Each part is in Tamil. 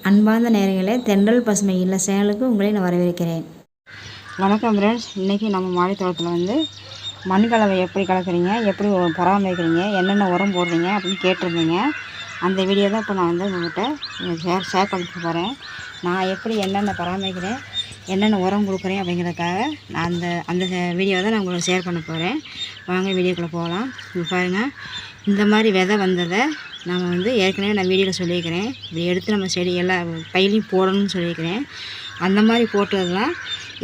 அன்பார்ந்த நேயர்களே, தென்றல் பசுமை இல்ல சேனலுக்கு உங்களை நான் வரவேற்கிறேன். வணக்கம் ஃப்ரெண்ட்ஸ். இன்றைக்கி நம்ம மாடி தோட்டத்தில் வந்து மண் கலவை எப்படி கலக்குறீங்க, எப்படி பராமரிக்கிறீங்க, என்னென்ன உரம் போடுறீங்க அப்படின்னு கேட்டிருந்தீங்க. அந்த வீடியோ தான் இப்போ நான் வந்து உங்கள்கிட்ட ஷேர் பண்ணிட்டு போகிறேன். நான் எப்படி என்னென்ன பராமரிக்கிறேன், என்னென்ன உரம் கொடுக்குறேன் அப்படிங்கிறதுக்காக நான் அந்த வீடியோ தான் நான் உங்களுக்கு ஷேர் பண்ண போகிறேன். வாங்க வீடியோக்குள்ளே போகலாம். பாருங்கள், இந்த மாதிரி விதை வந்ததை நம்ம வந்து ஏற்கனவே நான் வீடியோவில் சொல்லியிருக்கிறேன். இப்படி எடுத்து நம்ம செடி எல்லாம் பயிலையும் போடணும்னு சொல்லியிருக்கிறேன். அந்த மாதிரி போட்டதுலாம்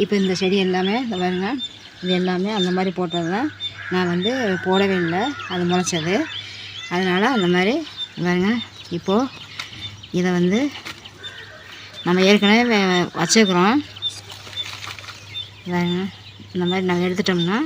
இப்போ இந்த செடி எல்லாமே பாருங்க, இது எல்லாமே அந்த மாதிரி போட்டதுலாம் நான் வந்து போடவே இல்லை, அது முளைச்சது. அதனால் அந்த மாதிரி பாருங்க. இப்போது இதை வந்து நம்ம ஏற்கனவே வச்சுக்கிறோம் பாருங்க. இந்த மாதிரி நாங்கள் எடுத்துட்டோம்னா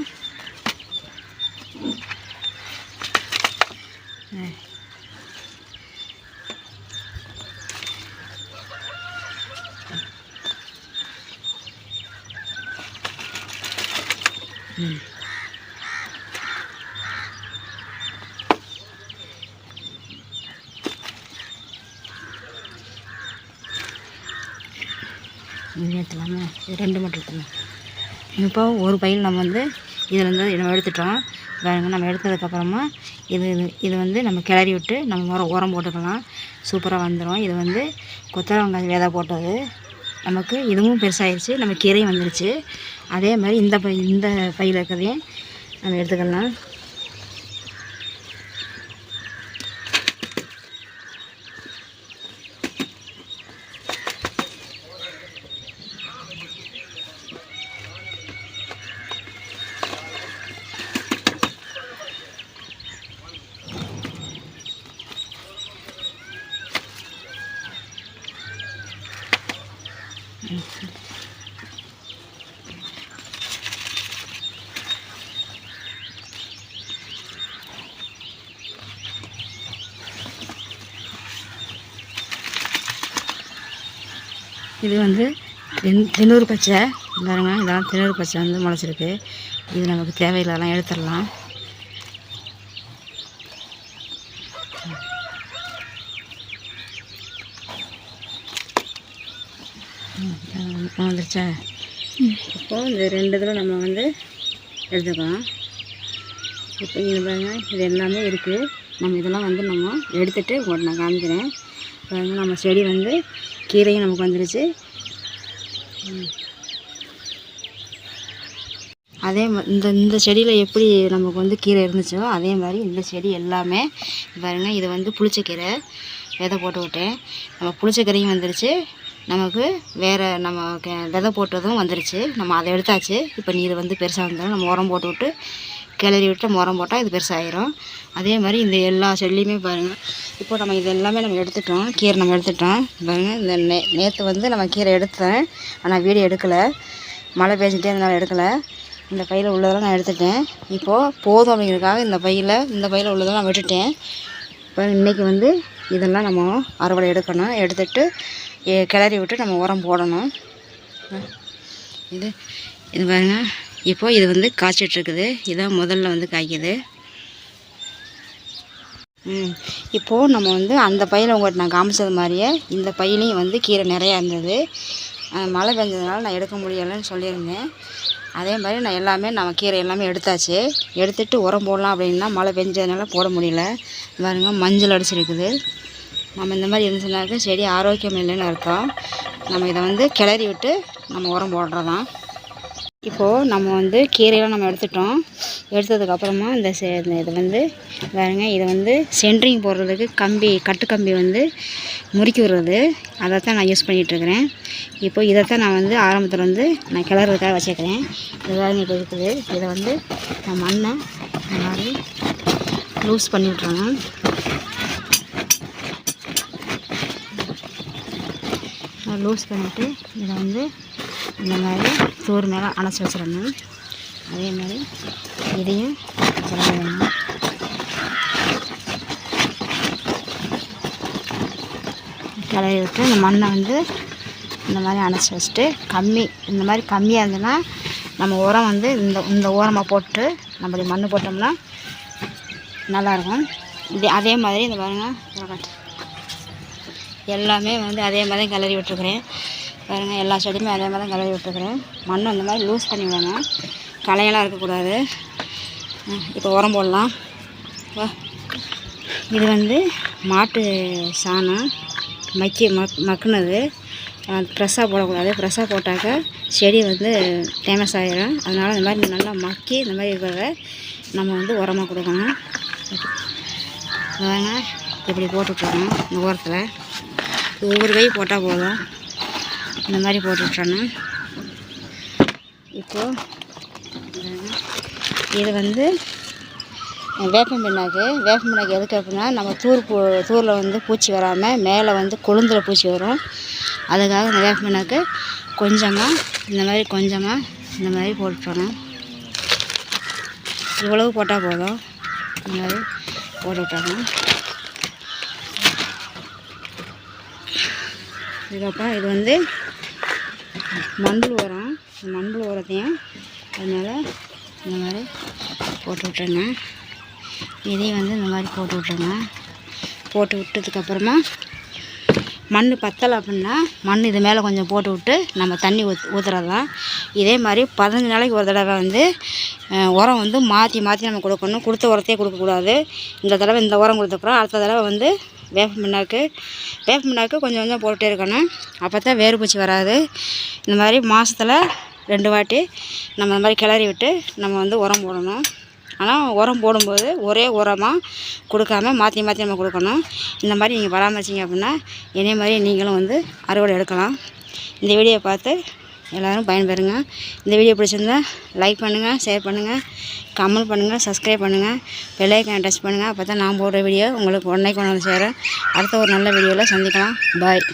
எடுத்துலாமா, இது 2 மட்டும் எடுத்துக்கலாம். இப்போ ஒரு பையில் நம்ம வந்து இதிலேருந்து நம்ம எடுத்துட்டோம் பாருங்க. நம்ம எடுத்ததுக்கப்புறமா இது வந்து நம்ம கிளறி விட்டு நம்ம உரம் போட்டுக்கலாம். சூப்பராக வந்துடும். இது வந்து கொத்தவரங்காய் விதை போட்டது நமக்கு இதுவும் பெருசாகிடுச்சு, நம்ம கீரையும் வந்துடுச்சு. அதே மாதிரி இந்த பையில் இருக்கிறதையும் நம்ம எடுத்துக்கலாம். இது வந்து திணூறு பச்சை பாருங்க. இதெல்லாம் திணூறு பச்சை வந்து முளைச்சிருக்கு. இது நமக்கு தேவையில்லாம் எடுத்துடலாம். வந்துருச்சா? இப்போது இந்த 2 இதில் நம்ம வந்து எடுத்துக்கலாம். இப்போ இங்கே பாருங்க, இது எல்லாமே இருக்குது. நம்ம இதெல்லாம் வந்து நம்ம எடுத்துகிட்டு உங்கள்கிட்ட நான் காமிக்கிறேன் பாருங்க. நம்ம செடி வந்து கீரையும் நமக்கு வந்துடுச்சு. அதே இந்த செடியில் எப்படி நமக்கு வந்து கீரை இருந்துச்சோ அதே மாதிரி இந்த செடி எல்லாமே பாருங்கள். இது வந்து புளிச்சக்கீரை விதை போட்டு விட்டேன். நம்ம புளிச்சக்கீரையும் வந்துடுச்சு, நமக்கு வேறு நம்ம விதை போட்டதும் வந்துடுச்சு. நம்ம அதை எடுத்தாச்சு. இப்போ இது வந்து பெருசாக வந்துடும். நம்ம உரம் போட்டு விட்டு கிளறி விட்டு நம்ம உரம் போட்டால் இது பெருசாகிடும். அதே மாதிரி இந்த எல்லா செடிலையுமே பாருங்கள். இப்போ நம்ம இது எல்லாமே நம்ம எடுத்துட்டோம், கீரை நம்ம எடுத்துட்டோம் பாருங்கள். இந்த நேற்று வந்து நம்ம கீரை எடுத்தேன், ஆனால் வீடியோ எடுக்கலை, மழை பெஞ்சிட்டே அதனால் எடுக்கலை. இந்த பையில் உள்ளதெல்லாம் நான் எடுத்துட்டேன். இப்போது போதும் அப்படிங்கிறதுக்காக இந்த பையில் உள்ளதெல்லாம் நான் விட்டுட்டேன். இப்போ இன்றைக்கி வந்து இதெல்லாம் நம்ம அறுவடை எடுக்கணும். எடுத்துகிட்டு கிளறி விட்டு நம்ம உரம் போடணும். இது பாருங்கள். இப்போது இது வந்து காய்ச்சிட்ருக்குது. இதான் முதல்ல வந்து காய்க்குது. இப்போது நம்ம வந்து அந்த பையில் உங்கள்கிட்ட நான் காமிச்சது மாதிரியே இந்த பையிலையும் வந்து கீரை நிறையா இருந்தது. மழை பெஞ்சதுனால நான் எடுக்க முடியலைன்னு சொல்லியிருந்தேன். அதே மாதிரி நான் எல்லாமே நம்ம கீரை எல்லாமே எடுத்தாச்சு. எடுத்துகிட்டு உரம் போடலாம் அப்படின்னா மழை பெஞ்சதுனால போட முடியல. பாருங்க, மஞ்சள் அடிச்சிருக்குது. நம்ம இந்த மாதிரி இருந்துச்சுனாக்க செடி ஆரோக்கியம் இல்லைன்னு அர்த்தம். நம்ம இதை வந்து கிளறி விட்டு நம்ம உரம் போடுறதான். இப்போது நம்ம வந்து கீரையெல்லாம் நம்ம எடுத்துட்டோம். எடுத்ததுக்கப்புறமா இது வந்து பாருங்க, இதை வந்து சென்ட்ரிங் போடுறதுக்கு கட்டு கம்பி வந்து முறுக்கி விடுறது, அதை தான் நான் யூஸ் பண்ணிகிட்ருக்கிறேன். இப்போ இதைத்தான் நான் வந்து ஆரம்பத்தில் வந்து நான் கிளறதுக்காக வச்சுக்கிறேன். இது பாருங்க, இப்போ இருக்குது. இதை வந்து நான் மண்ணை இந்த மாதிரி லூஸ் பண்ணி விட்றேங்க. லூஸ் பண்ணிவிட்டு இதை வந்து இந்த மாதிரி சோறு மேலே அணைச்சி வச்சிடணும். அதே மாதிரி இதையும் வேணும். கிளறி விட்டு இந்த மண்ணை வந்து இந்த மாதிரி அணைச்சி வச்சுட்டு இந்த மாதிரி கம்மியாக இருந்ததுன்னா நம்ம உரம் வந்து இந்த ஓரமாக போட்டு நம்ம மண் போட்டோம்னா நல்லாயிருக்கும். அதே மாதிரி இந்த பாருங்கள், எல்லாமே வந்து அதே மாதிரி தான் கிளறி விட்டுருக்குறேன். பாருங்கள், எல்லா செடியுமே அதே மாதிரி தான் கிளறி விட்டுருக்குறேன். மண் அந்த மாதிரி லூஸ் பண்ணி விடணும், களையெல்லாம் இருக்கக்கூடாது. இப்போ உரம் போடலாம். இது வந்து மாட்டு சாணம் மக்குனது. ஃப்ரெஷ்ஷாக போடக்கூடாது. ஃப்ரெஷ்ஷாக போட்டாக்க செடி வந்து ஃபேமஸ் ஆகிடும். அதனால் இந்த மாதிரி நல்லா மக்கி இந்த மாதிரி இருக்கிறத நம்ம வந்து உரமாக கொடுக்கணும். வாங்க, இப்படி போட்டுவிட்றணும். இந்த ஓரத்தில் ஒவ்வொரு கை போட்டால் போதும். இந்த மாதிரி போட்டுவிட்றணும். இப்போது இது வந்து வேப்பம் பிண்ணாக்கு எதுக்கு அப்படின்னா, நம்ம தூரில் வந்து பூச்சி வராமல் மேலே வந்து கொழுந்தில் பூச்சி வரும். அதுக்காக இந்த வேப்பம் பிண்ணாக்கு கொஞ்சமாக இந்த மாதிரி போட்டுட்டணும். இவ்வளவு போட்டால் போதும். இந்த மாதிரி போட்டுவிட்டணும். இதுக்கப்புறம் இது வந்து மண்புழு உரம். இந்த மண்புழு உரத்தையும் அதனால் இந்த மாதிரி போட்டு விட்டுருங்க. இதையும் வந்து இந்த மாதிரி போட்டு விட்ருங்க. போட்டு விட்டதுக்கப்புறமா மண் பத்தலை அப்படின்னா மண் இது மேலே கொஞ்சம் போட்டு விட்டு நம்ம தண்ணி ஊற்றுறதான். இதே மாதிரி 15 நாளைக்கு ஒரு தடவை வந்து உரம் வந்து மாற்றி நம்ம கொடுக்கணும். கொடுத்த உரத்தையே கொடுக்கக்கூடாது. இந்த தடவை இந்த உரம் கொடுத்தப்புறம் அடுத்த தடவை வந்து வேப்ப பிண்ணாக்கு கொஞ்சம் போட்டுகிட்டே இருக்கணும். அப்போ தான் வேறு பூச்சி வராது. இந்த மாதிரி மாதத்தில் 2 வாட்டி நம்ம இந்த மாதிரி கிளறி விட்டு நம்ம வந்து உரம் போடணும். ஆனால் உரம் போடும்போது ஒரே உரமாக கொடுக்காம மாற்றி நம்ம கொடுக்கணும். இந்த மாதிரி நீங்கள் பராமரிச்சிங்க அப்படின்னா இதே மாதிரி நீங்களும் வந்து அறுவடை எடுக்கலாம். இந்த வீடியோ பார்த்து எல்லோரும் பயன்பெறுங்க. இந்த வீடியோ பிடிச்சிருந்தா லைக் பண்ணுங்கள், ஷேர் பண்ணுங்கள், கமெண்ட் பண்ணுங்கள், சப்ஸ்கிரைப் பண்ணுங்கள், பெல் ஐக்கானை டச் பண்ணுங்கள். அப்போ தான் நான் போடுற வீடியோ உங்களுக்கு உடனே கொண்டு வந்து சேரும். அடுத்த ஒரு நல்ல வீடியோவில் சந்திக்கலாம். பாய்.